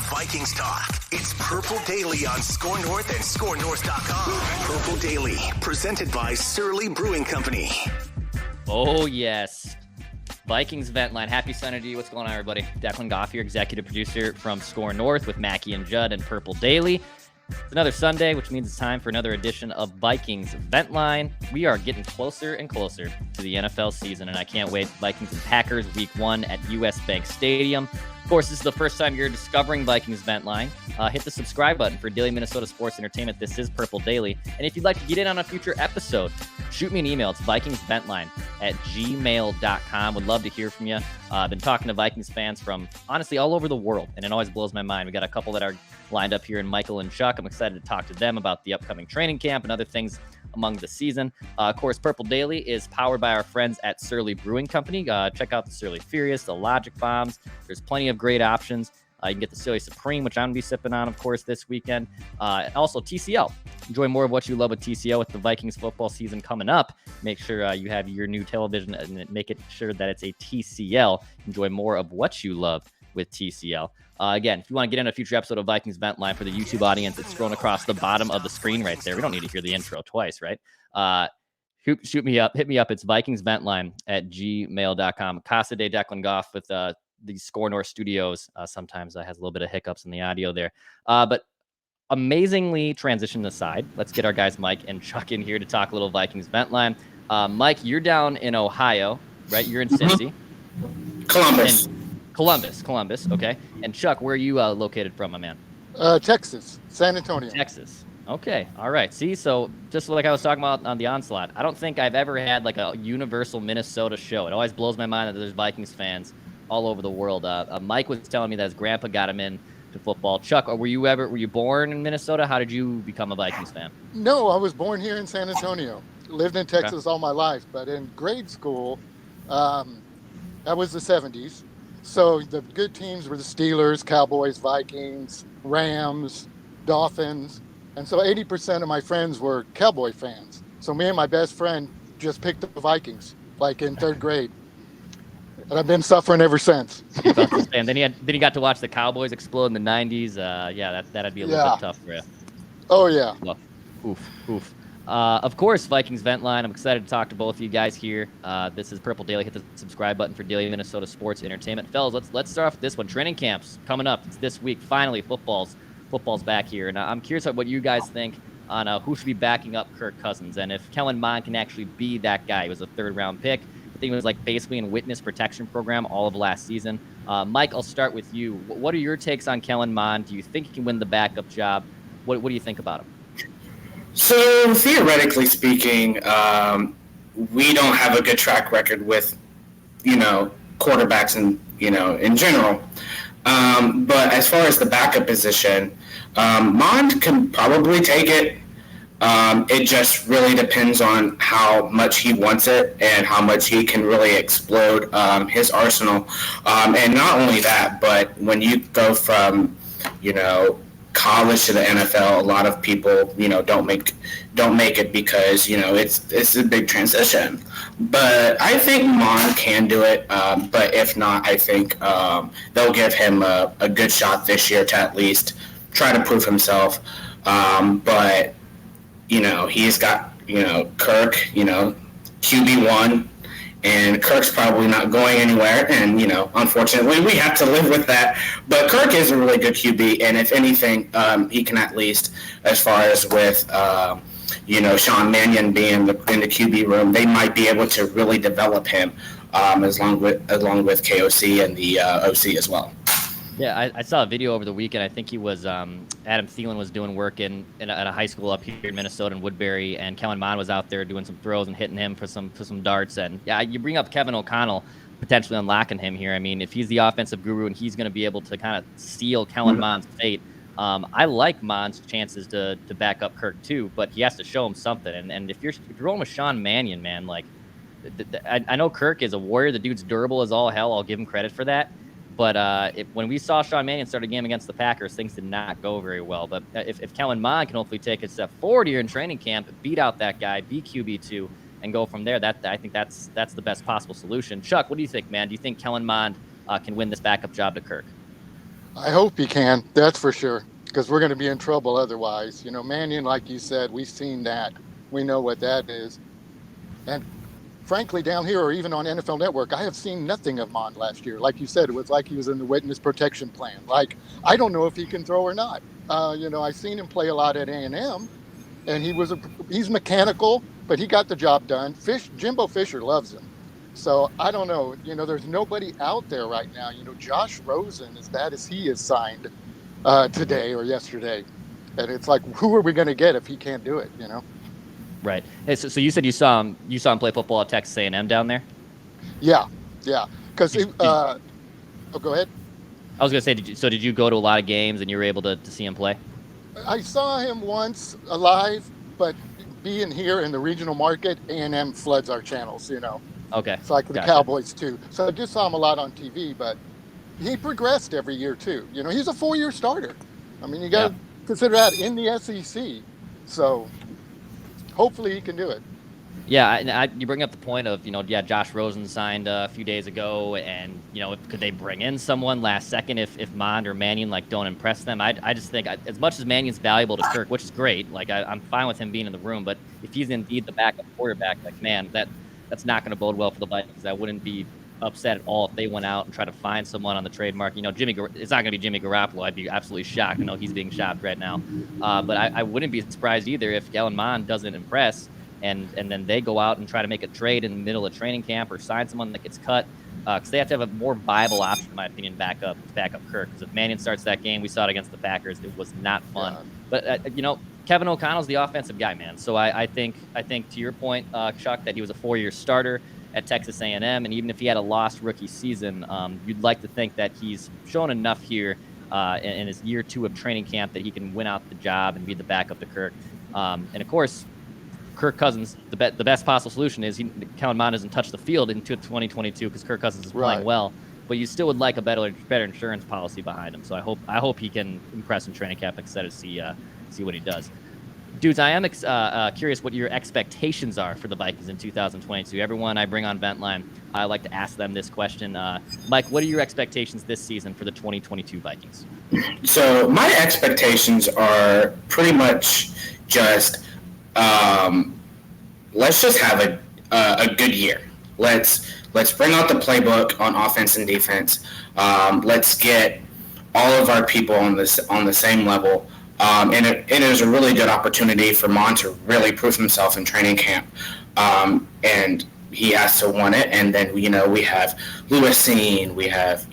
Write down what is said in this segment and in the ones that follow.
Vikings talk. It's Purple Daily on Score North and ScoreNorth.com. Purple Daily, presented by Surly Brewing Company. Oh, yes. Vikings Vent Line. Happy Sunday to you. What's going on, everybody? Declan Goff here, executive producer from Score North with Mackie and Judd and Purple Daily. It's another Sunday, which means it's time for another edition of Vikings Vent Line. We are getting closer and closer to the NFL season, and I can't wait. Vikings and Packers Week 1 at US Bank Stadium. Of course, this is the first time you're discovering Vikings Vent Line. Hit the subscribe button for daily Minnesota sports entertainment. This is Purple Daily. And if you'd like to get in on a future episode, shoot me an email. It's vikingsventline@gmail.com. Would love to hear from you. I've been talking to Vikings fans from, honestly, all over the world, and it always blows my mind. We got a couple that are lined up here in Michael and Chuck. I'm excited to talk to them about the upcoming training camp and other things among the season. Of course, Purple Daily is powered by our friends at Surly Brewing Company. Check out the Surly Furious, the Logic Bombs. There's plenty of great options. You can get the Surly Supreme, which I'm going to be sipping on, of course, this weekend. And also TCL. Enjoy more of what you love with TCL with the Vikings football season coming up. Make sure you have your new television and make it sure that it's a TCL. Enjoy more of what you love with TCL. Again, if you want to get in a future episode of Vikings Vent Line for the YouTube audience, it's scrolling across the bottom of the screen right there. We don't need to hear the intro twice, right? Shoot me up. Hit me up. It's vikingsventline@gmail.com. Casa de Declan Goff with the Score North studios. Sometimes has a little bit of hiccups in the audio there. But amazingly transition aside, let's get our guys Mike and Chuck in here to talk a little Vikings Vent Line. Mike, you're down in Ohio, right? You're in Cincy. Columbus. Okay. And Chuck, where are you located from, my man? Texas, San Antonio. Texas. Okay. All right. See, so just like I was talking about on the onslaught, I don't think I've ever had like a universal Minnesota show. It always blows my mind that there's Vikings fans all over the world. Mike was telling me that his grandpa got him in to football. Chuck, were you born in Minnesota? How did you become a Vikings fan? No, I was born here in San Antonio. Lived in Texas all my life, but in grade school, that was the 70s. So the good teams were the Steelers, Cowboys, Vikings, Rams, Dolphins. And so 80% of my friends were Cowboy fans. So me and my best friend just picked the Vikings, like in third grade. And I've been suffering ever since. And then you got to watch the Cowboys explode in the 90s. That'd be a little bit tough for you. Oh, yeah. Well, oof. Of course, Vikings Vent Line. I'm excited to talk to both of you guys here. This is Purple Daily. Hit the subscribe button for daily Minnesota sports entertainment. Fellas, let's start off with this one. Training camps coming up. It's this week. Finally, football's back here. And I'm curious what you guys think on who should be backing up Kirk Cousins and if Kellen Mond can actually be that guy. He was a third-round pick. I think it was like basically in witness protection program all of last season. Mike, I'll start with you. What are your takes on Kellen Mond? Do you think he can win the backup job? What do you think about him? So theoretically speaking, we don't have a good track record with, quarterbacks in general. But as far as the backup position, Mond can probably take it. It just really depends on how much he wants it and how much he can really explode his arsenal. And not only that, but when you go from, college to the NFL, a lot of people, don't make it because, it's a big transition. But I think Mond can do it. But if not, I think they'll give him a good shot this year to at least try to prove himself. But he's got, Kirk, QB1, and Kirk's probably not going anywhere. And, unfortunately, we have to live with that. But Kirk is a really good QB, and if anything, he can at least, as far as with, Sean Mannion being in the QB room, they might be able to really develop him along with KOC and the OC as well. Yeah, I saw a video over the weekend. I think he was Adam Thielen was doing work at a high school up here in Minnesota in Woodbury, and Kellen Mond was out there doing some throws and hitting him for some darts. And yeah, you bring up Kevin OConnell potentially unlocking him here. I mean, if he's the offensive guru and he's going to be able to kind of seal Kellen Mond's fate, I like Mond's chances to back up Kirk too, but he has to show him something. And if you're rolling with Sean Mannion, man, like I know Kirk is a warrior. The dude's durable as all hell. I'll give him credit for that. But when we saw Sean Mannion start a game against the Packers, things did not go very well. But if Kellen Mond can hopefully take a step forward here in training camp, beat out that guy, be QB2, and go from there, I think that's the best possible solution. Chuck, what do you think, man? Do you think Kellen Mond can win this backup job to Kirk? I hope he can. That's for sure. Because we're going to be in trouble otherwise. Mannion, like you said, we've seen that. We know what that is. And frankly, down here or even on NFL Network, I have seen nothing of Mond last year. Like you said, it was like he was in the witness protection plan. Like, I don't know if he can throw or not. I've seen him play a lot at A&M, and he's mechanical, but he got the job done. Jimbo Fisher loves him. So I don't know. There's nobody out there right now. Josh Rosen, as bad as he is signed today or yesterday, and it's like, who are we going to get if he can't do it? Right. Hey, so you said you saw him play football at Texas A&M down there? Yeah. Because go ahead. I was going to say, did you go to a lot of games and you were able to see him play? I saw him once live, but being here in the regional market, A&M floods our channels, Okay. It's like the Cowboys too. So I just saw him a lot on TV, but he progressed every year too. He's a 4-year starter. I mean, you got to consider that in the SEC. So hopefully he can do it. Yeah, and you bring up the point of, Josh Rosen signed a few days ago, and, could they bring in someone last second if Mond or Mannion, don't impress them? I just think, as much as Mannion's valuable to Kirk, which is great, I'm fine with him being in the room, but if he's indeed the backup quarterback, man, that's not going to bode well for the Vikings. I wouldn't be upset at all if they went out and tried to find someone on the trademark. It's not going to be Jimmy Garoppolo. I'd be absolutely shocked. I know he's being shopped right now. But I wouldn't be surprised either if Kellen Mond doesn't impress, and then they go out and try to make a trade in the middle of training camp or sign someone that gets cut, because they have to have a more viable option, in my opinion, back up Kirk. Because if Mannion starts that game, we saw it against the Packers, it was not fun. Yeah. But Kevin OConnell's the offensive guy, man. So I think to your point, Chuck, that he was a 4-year starter at Texas A&M, and even if he had a lost rookie season, you'd like to think that he's shown enough here in his year 2 of training camp that he can win out the job and be the backup to Kirk. And of course, Kirk Cousins, the best possible solution is Kellen Mond doesn't touch the field into 2022 because Kirk Cousins is playing well. But you still would like a better insurance policy behind him. So I hope he can impress in training camp. Excited to see what he does. Dudes, I am curious what your expectations are for the Vikings in 2022. Everyone I bring on Vent Line, I like to ask them this question. Mike, what are your expectations this season for the 2022 Vikings? So my expectations are pretty much just let's just have a good year. Let's bring out the playbook on offense and defense. Let's get all of our people on the same level. And it is a really good opportunity for Mond to really prove himself in training camp. And he has to want it. And then, we have Lewis Seen, we have,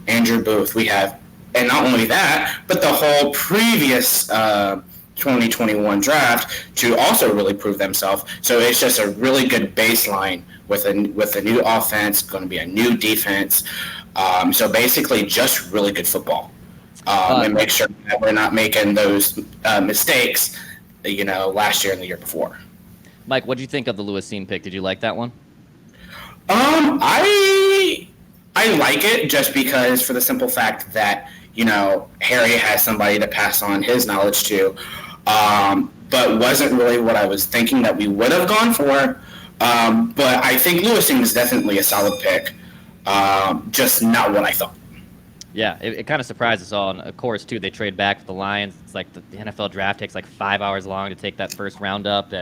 Andrew Booth, and not only that, but the whole previous 2021 draft to also really prove themselves. So it's just a really good baseline with a new offense, going to be a new defense. So basically just really good football. And make sure that we're not making those mistakes, last year and the year before. Mike, what did you think of the Lewis Seen pick? Did you like that one? I like it just because, for the simple fact that, Harry has somebody to pass on his knowledge to, but wasn't really what I was thinking that we would have gone for. But I think Lewis Seen is definitely a solid pick, just not what I thought. Yeah, it kind of surprised us all. And of course, too, they trade back with the Lions. It's like the NFL draft takes 5 hours long to take that first round up.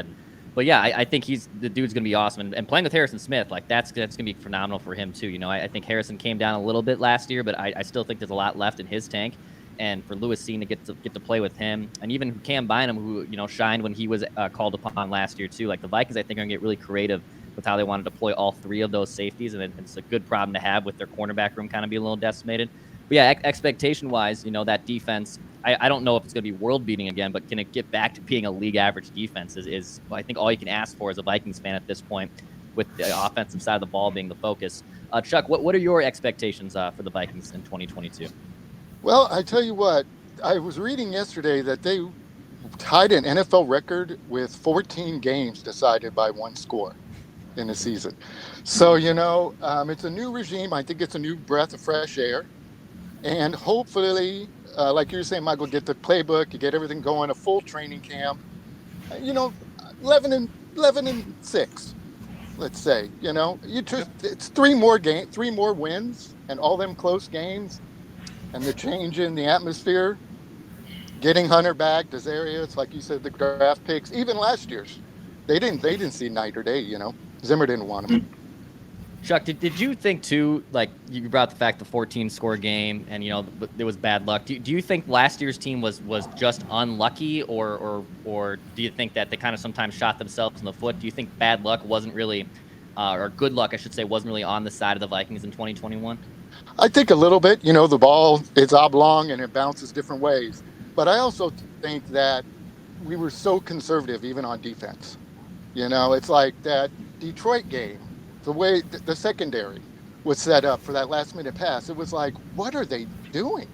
But yeah, I think the dude's going to be awesome. And playing with Harrison Smith, that's going to be phenomenal for him, too. I think Harrison came down a little bit last year, but I still think there's a lot left in his tank. And for Lewis Seen to get to play with him, and even Cam Bynum, who shined when he was called upon last year, too. Like, the Vikings, I think, are going to get really creative with how they want to deploy all 3 of those safeties. And it's a good problem to have with their cornerback room kind of being a little decimated. But yeah, expectation-wise, that defense, I don't know if it's going to be world-beating again, but can it get back to being a league-average defense is I think all you can ask for as a Vikings fan at this point, with the offensive side of the ball being the focus. Chuck, what are your expectations for the Vikings in 2022? Well, I tell you what, I was reading yesterday that they tied an NFL record with 14 games decided by 1 score in a season. So, it's a new regime. I think it's a new breath of fresh air. And hopefully, like you were saying, Michael, get the playbook, you get everything going, a full training camp. 11-6, let's say. It's 3 more wins, and all them close games. and the change in the atmosphere, getting Hunter back, Desarius, like you said, the draft picks, even last year's, they didn't see night or day. Zimmer didn't want him. Chuck, did you think too, like you brought the fact the 14-score game and, there was bad luck. Do you think last year's team was just unlucky or do you think that they kind of sometimes shot themselves in the foot? Do you think bad luck wasn't really, or good luck, I should say, wasn't really on the side of the Vikings in 2021? I think a little bit. The ball is oblong and it bounces different ways. But I also think that we were so conservative even on defense. It's like that Detroit game. The way the secondary was set up for that last minute pass, it was like, what are they doing?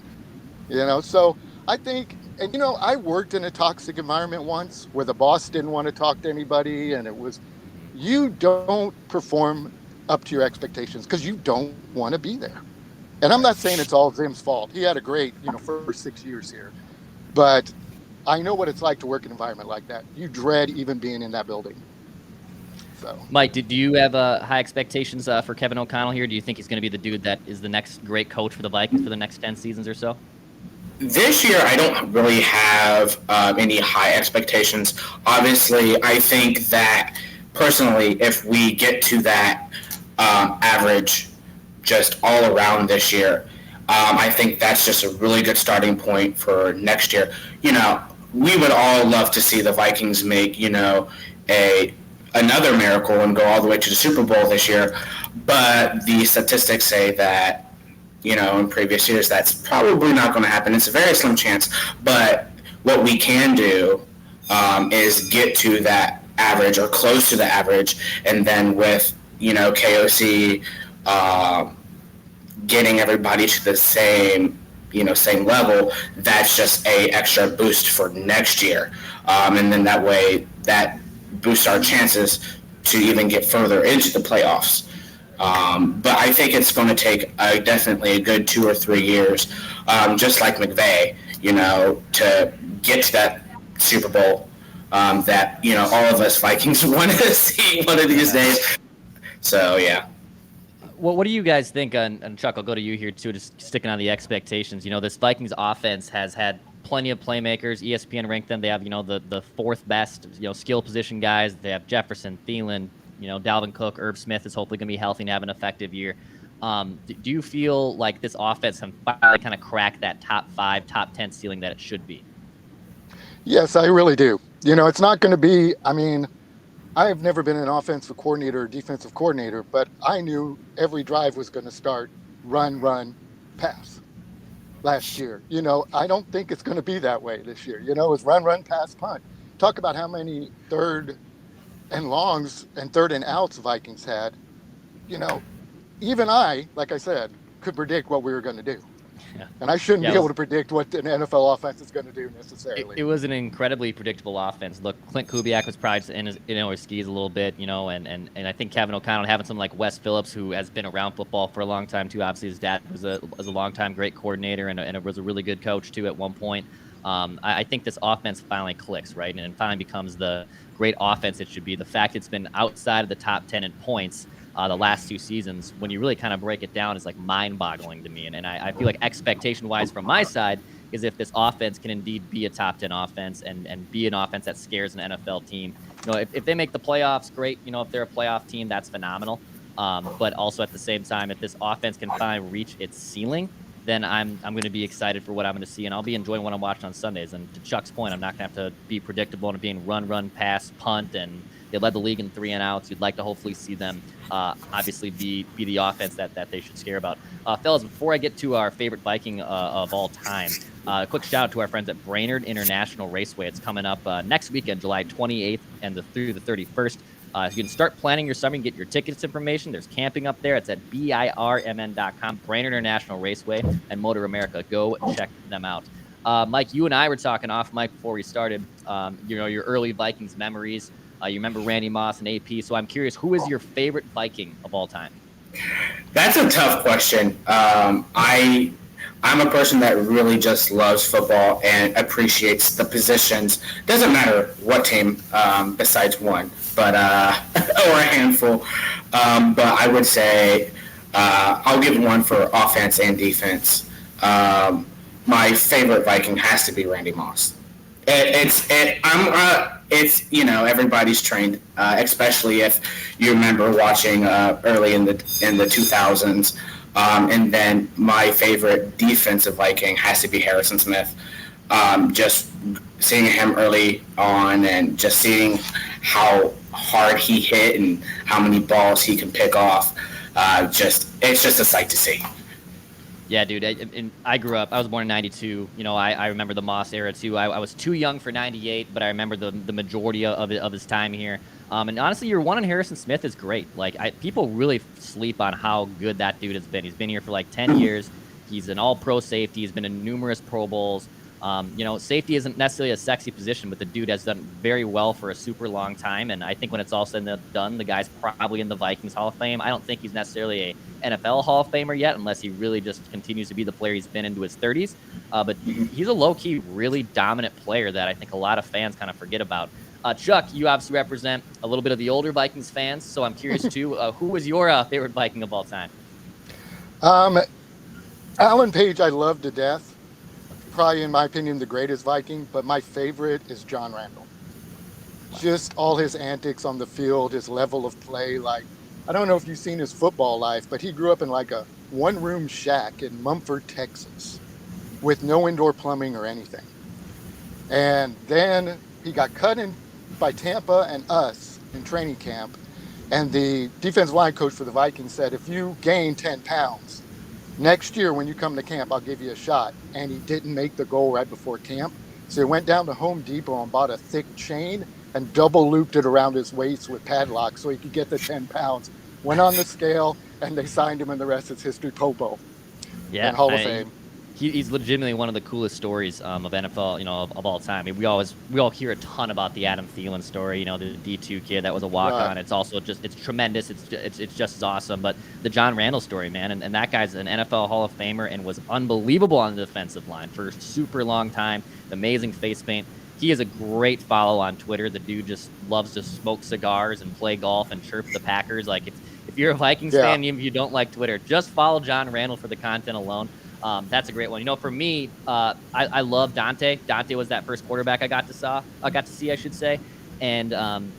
So I think, and I worked in a toxic environment once where the boss didn't want to talk to anybody, and it was, you don't perform up to your expectations because you don't want to be there. And I'm not saying it's all Zim's fault. He had a great, first 6 years here, but I know what it's like to work in an environment like that. You dread even being in that building. So. Mike, do you have high expectations for Kevin OConnell here? Do you think he's going to be the dude that is the next great coach for the Vikings for the next 10 seasons or so? This year, I don't really have any high expectations. Obviously, I think that personally, if we get to that average just all around this year, I think that's just a really good starting point for next year. We would all love to see the Vikings make, another miracle and go all the way to the Super Bowl this year, but the statistics say that, in previous years, that's probably not going to happen. It's a very slim chance, but what we can do is get to that average or close to the average, and then with, KOC getting everybody to the same level, that's just a extra boost for next year. And then that way that boost our chances to even get further into the playoffs. But I think it's going to take definitely a good 2 or 3 years, just like McVay, to get to that Super Bowl that, all of us Vikings want to see one of these days. So, yeah. Well, what do you guys think? And Chuck, I'll go to you here too, just sticking on the expectations. This Vikings offense has had plenty of playmakers. ESPN ranked them. They have, the fourth best, skill position guys. They have Jefferson, Thielen, Dalvin Cook, Irv Smith is hopefully going to be healthy and have an effective year. Do you feel like this offense can finally kind of crack that top 5, top 10 ceiling that it should be? Yes, I really do. It's not going to be, I've never been an offensive coordinator or defensive coordinator, but I knew every drive was going to start run, pass. Last year, I don't think it's going to be that way this year. It's run, pass, punt. Talk about how many third and longs and third and outs Vikings had. Even I, like I said, could predict what we were going to do. Yeah. And I shouldn't be able to predict what an NFL offense is going to do necessarily. It was an incredibly predictable offense. Look, Clint Kubiak was probably just in his skis a little bit, and I think Kevin OConnell having someone like Wes Phillips, who has been around football for a long time too. Obviously, his dad was a long-time great coordinator and was a really good coach too at one point. I think this offense finally clicks, right, and finally becomes the great offense it should be. The fact it's been outside of the top 10 in points the last 2 seasons, when you really kind of break it down, is like mind-boggling to me. And I feel like expectation-wise from my side is if this offense can indeed be a top 10 offense and be an offense that scares an NFL team. If they make the playoffs, great. If they're a playoff team, that's phenomenal. But also at the same time, if this offense can finally reach its ceiling, then I'm going to be excited for what I'm going to see, and I'll be enjoying what I'm watching on Sundays. And to Chuck's point, I'm not going to have to be predictable and being run, pass, punt, and they led the league in 3 and outs. You'd like to hopefully see them obviously be the offense that they should scare about. Fellas, before I get to our favorite Viking of all time, a quick shout out to our friends at Brainerd International Raceway. It's coming up next weekend, July 28th and through the 31st. You can start planning your summer and get your tickets information. There's camping up there. It's at BIRMN.com, Brainerd International Raceway, and Motor America. Go check them out. Mike, you and I were talking off mic before we started, your early Vikings memories. You remember Randy Moss and AP. So I'm curious, who is your favorite Viking of all time? That's a tough question. I'm a person that really just loves football and appreciates the positions. Doesn't matter what team besides one, but or a handful. But I would say I'll give one for offense and defense. my favorite Viking has to be Randy Moss. It's everybody's trained, especially if you remember watching early in the 2000s. And then my favorite defensive Viking has to be Harrison Smith. Just seeing him early on and just seeing how hard he hit and how many balls he can pick off, it's just a sight to see. Yeah, dude. I grew up. I was born in '92. I remember the Moss era too. I was too young for '98, but I remember the majority of his time here. And honestly, your one on Harrison Smith is great. People really sleep on how good that dude has been. He's been here for 10 years. He's an all-pro safety. He's been in numerous Pro Bowls. Safety isn't necessarily a sexy position, but the dude has done very well for a super long time. And I think when it's all said and done, the guy's probably in the Vikings Hall of Fame. I don't think he's necessarily a NFL Hall of Famer yet, unless he really just continues to be the player he's been into his 30s. But he's a low-key, really dominant player that I think a lot of fans kind of forget about. Chuck, you obviously represent a little bit of the older Vikings fans, so I'm curious too. Who was your favorite Viking of all time? Alan Page, I love to death. Probably, in my opinion, the greatest Viking, but my favorite is John Randall. Just all his antics on the field, his level of play. I don't know if you've seen his football life, but he grew up in a one-room shack in Mumford, Texas, with no indoor plumbing or anything. And then he got cut in by Tampa and us in training camp, and the defensive line coach for the Vikings said, if you gain 10 pounds, next year when you come to camp, I'll give you a shot. And he didn't make the goal right before camp. So he went down to Home Depot and bought a thick chain and double looped it around his waist with padlocks so he could get the 10 pounds. Went on the scale, and they signed him, and the rest is history. Popo. Yeah, and Hall of Fame. He's legitimately one of the coolest stories of NFL, of all time. I mean, we all hear a ton about the Adam Thielen story, the D2 kid that was a walk-on. Right. It's also it's tremendous. It's just as awesome. But the John Randall story, man, and that guy's an NFL Hall of Famer and was unbelievable on the defensive line for a super long time. Amazing face paint. He is a great follow on Twitter. The dude just loves to smoke cigars and play golf and chirp the Packers. If you're a Vikings fan, even if you don't like Twitter, just follow John Randall for the content alone. That's a great one. For me, I love Dante. Dante was that first quarterback I got to see, I should say. And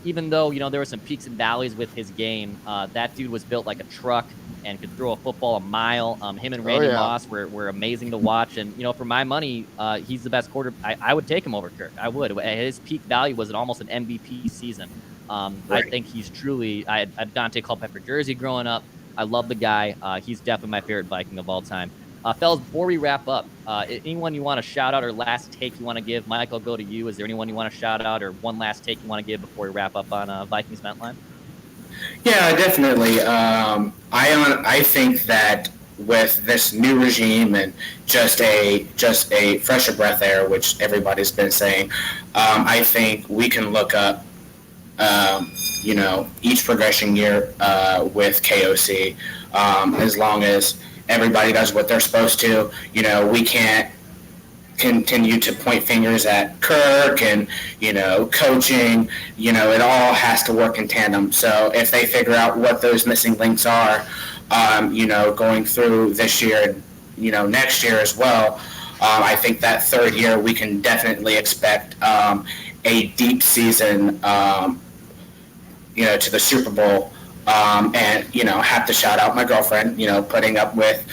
even though, there were some peaks and valleys with his game, that dude was built like a truck and could throw a football a mile. Him and Randy Moss were amazing to watch. And, for my money, he's the best quarterback. I would take him over Kirk. I would. His peak value was almost an MVP season. Right. I think he's truly – I had Dante Culpepper jersey growing up. I love the guy. He's definitely my favorite Viking of all time. Fellas, before we wrap up, anyone you want to shout out or last take you want to give? Mike, I'll go to you. Is there anyone you want to shout out or one last take you want to give before we wrap up on Vikings Vent Line? Yeah, definitely. I think that with this new regime and just a fresher breath air, which everybody's been saying, I think we can look up, each progression year with KOC, as long as everybody does what they're supposed to. We can't continue to point fingers at Kirk and, coaching. It all has to work in tandem. So if they figure out what those missing links are, going through this year, next year as well, I think that third year we can definitely expect a deep season, to the Super Bowl. And, have to shout out my girlfriend, putting up with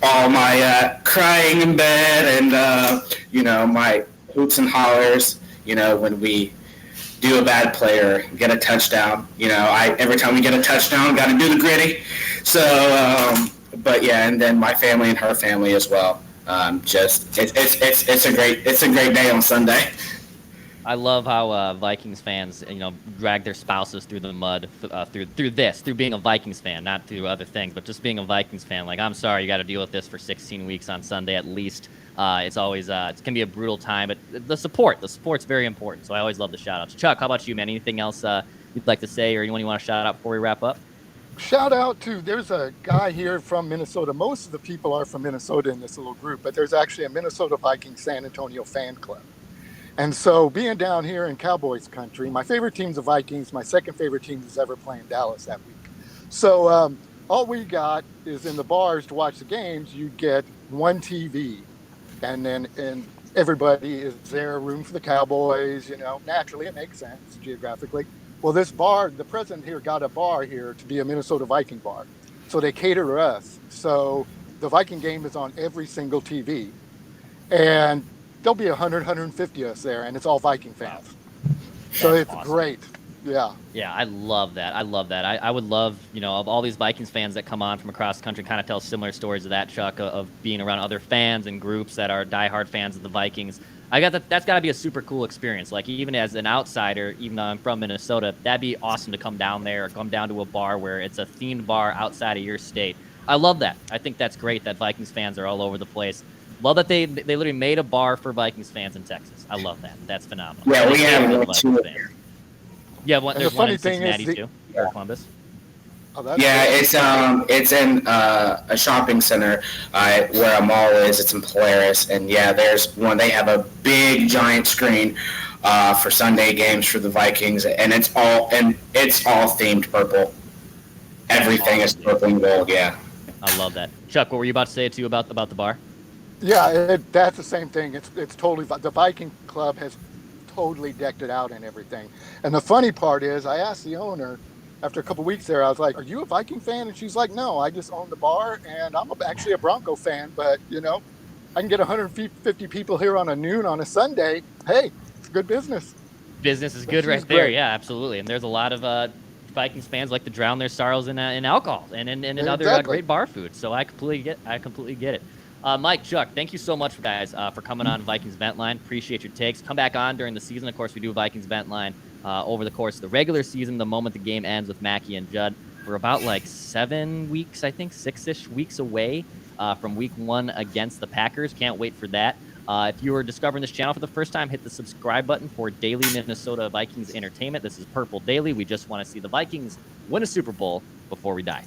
all my crying in bed and, my hoots and hollers, when we do a bad play or get a touchdown. Every time we get a touchdown, got to do the gritty. So, but yeah, and then my family and her family as well. It's a great day on Sunday. I love how Vikings fans, drag their spouses through the mud through being a Vikings fan, not through other things, but just being a Vikings fan. I'm sorry, you got to deal with this for 16 weeks on Sunday at least. It's always it can be a brutal time, but the support's very important. So I always love the shout outs. Chuck, how about you, man? Anything else you'd like to say or anyone you want to shout out before we wrap up? Shout out to, there's a guy here from Minnesota. Most of the people are from Minnesota in this little group, but there's actually a Minnesota Vikings San Antonio fan club. And so being down here in Cowboys country, my favorite team's the Vikings. My second favorite team is ever playing Dallas that week. So all we got is in the bars to watch the games, you get one TV. And everybody is there, room for the Cowboys, naturally it makes sense geographically. Well, this bar, the president here got a bar here to be a Minnesota Viking bar. So they cater to us. So the Viking game is on every single TV. And there'll be 100, 150 of us there, and it's all Viking fans. Wow. So it's awesome. Great. Yeah. Yeah, I love that. I would love, of all these Vikings fans that come on from across the country, kind of tell similar stories of that, Chuck, of being around other fans and groups that are diehard fans of the Vikings. That's got to be a super cool experience. Like, even as an outsider, even though I'm from Minnesota, that'd be awesome to come down there or come down to a bar where it's a themed bar outside of your state. I love that. I think that's great that Vikings fans are all over the place. Love that they literally made a bar for Vikings fans in Texas. I love that. That's phenomenal. Yeah, we have one too. Yeah, there's one in Cincinnati too, or Columbus. Oh, yeah, cool. It's in a shopping center where a mall is. It's in Polaris, and yeah, there's one. They have a big giant screen for Sunday games for the Vikings, and it's all themed purple. Everything is purple and gold. Yeah, I love that. Chuck, what were you about to say too about the bar? Yeah, that's the same thing. It's totally, the Viking Club has totally decked it out and everything. And the funny part is, I asked the owner after a couple weeks there, I was like, "Are you a Viking fan?" And she's like, "No, I just own the bar, and I'm actually a Bronco fan. But I can get 150 people here on a noon on a Sunday. Hey, it's good business. Business is good right there. Yeah, absolutely. And there's a lot of Vikings fans like to drown their sorrows in alcohol and in other great bar food. So I completely get it. Mike, Chuck, thank you so much, guys, for coming on Vikings Vent Line. Appreciate your takes. Come back on during the season. Of course, we do Vikings Vent Line over the course of the regular season, the moment the game ends with Mackey and Judd. We're about 7 weeks, I think, 6-ish weeks away from week 1 against the Packers. Can't wait for that. If you are discovering this channel for the first time, hit the subscribe button for daily Minnesota Vikings entertainment. This is Purple Daily. We just want to see the Vikings win a Super Bowl before we die.